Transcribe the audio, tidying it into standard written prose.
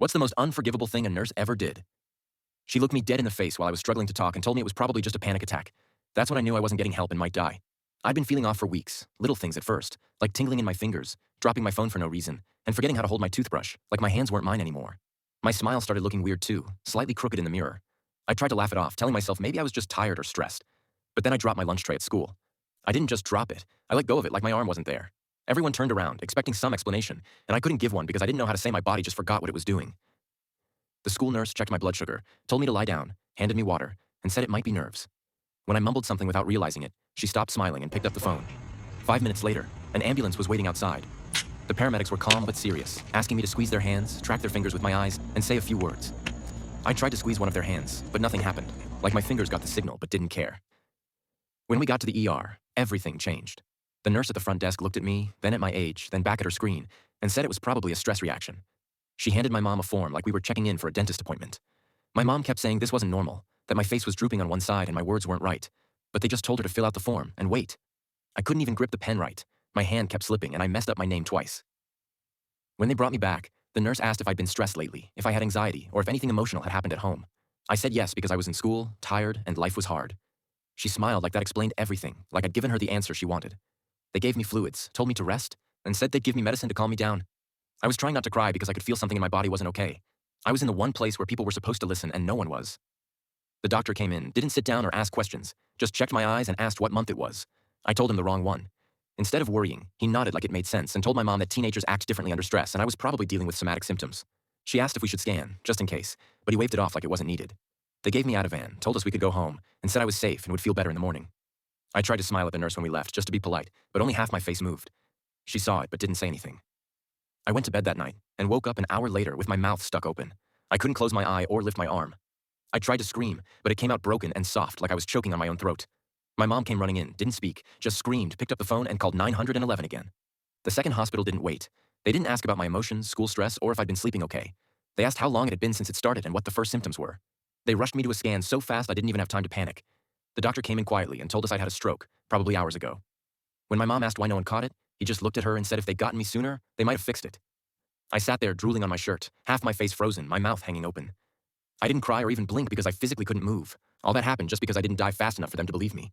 What's the most unforgivable thing a nurse ever did? She looked me dead in the face while I was struggling to talk and told me it was probably just a panic attack. That's when I knew I wasn't getting help and might die. I'd been feeling off for weeks, little things at first, like tingling in my fingers, dropping my phone for no reason, and forgetting how to hold my toothbrush, like my hands weren't mine anymore. My smile started looking weird too, slightly crooked in the mirror. I tried to laugh it off, telling myself maybe I was just tired or stressed. But then I dropped my lunch tray at school. I didn't just drop it, I let go of it like my arm wasn't there. Everyone turned around, expecting some explanation, and I couldn't give one because I didn't know how to say my body just forgot what it was doing. The school nurse checked my blood sugar, told me to lie down, handed me water, and said it might be nerves. When I mumbled something without realizing it, she stopped smiling and picked up the phone. 5 minutes later, an ambulance was waiting outside. The paramedics were calm but serious, asking me to squeeze their hands, track their fingers with my eyes, and say a few words. I tried to squeeze one of their hands, but nothing happened, like my fingers got the signal but didn't care. When we got to the ER, everything changed. The nurse at the front desk looked at me, then at my age, then back at her screen, and said it was probably a stress reaction. She handed my mom a form like we were checking in for a dentist appointment. My mom kept saying this wasn't normal, that my face was drooping on one side and my words weren't right, but they just told her to fill out the form and wait. I couldn't even grip the pen right. My hand kept slipping and I messed up my name twice. When they brought me back, the nurse asked if I'd been stressed lately, if I had anxiety, or if anything emotional had happened at home. I said yes because I was in school, tired, and life was hard. She smiled like that explained everything, like I'd given her the answer she wanted. They gave me fluids, told me to rest, and said they'd give me medicine to calm me down. I was trying not to cry because I could feel something in my body wasn't okay. I was in the one place where people were supposed to listen and no one was. The doctor came in, didn't sit down or ask questions, just checked my eyes and asked what month it was. I told him the wrong one. Instead of worrying, he nodded like it made sense and told my mom that teenagers act differently under stress and I was probably dealing with somatic symptoms. She asked if we should scan, just in case, but he waved it off like it wasn't needed. They gave me Ativan, told us we could go home, and said I was safe and would feel better in the morning. I tried to smile at the nurse when we left, just to be polite, but only half my face moved. She saw it but didn't say anything. I went to bed that night and woke up an hour later with my mouth stuck open. I couldn't close my eye or lift my arm. I tried to scream, but it came out broken and soft like I was choking on my own throat. My mom came running in, didn't speak, just screamed, picked up the phone, and called 911 again. The second hospital didn't wait. They didn't ask about my emotions, school stress, or if I'd been sleeping okay. They asked how long it had been since it started and what the first symptoms were. They rushed me to a scan so fast I didn't even have time to panic. The doctor came in quietly and told us I'd had a stroke, probably hours ago. When my mom asked why no one caught it, he just looked at her and said if they'd gotten me sooner, they might have fixed it. I sat there drooling on my shirt, half my face frozen, my mouth hanging open. I didn't cry or even blink because I physically couldn't move. All that happened just because I didn't die fast enough for them to believe me.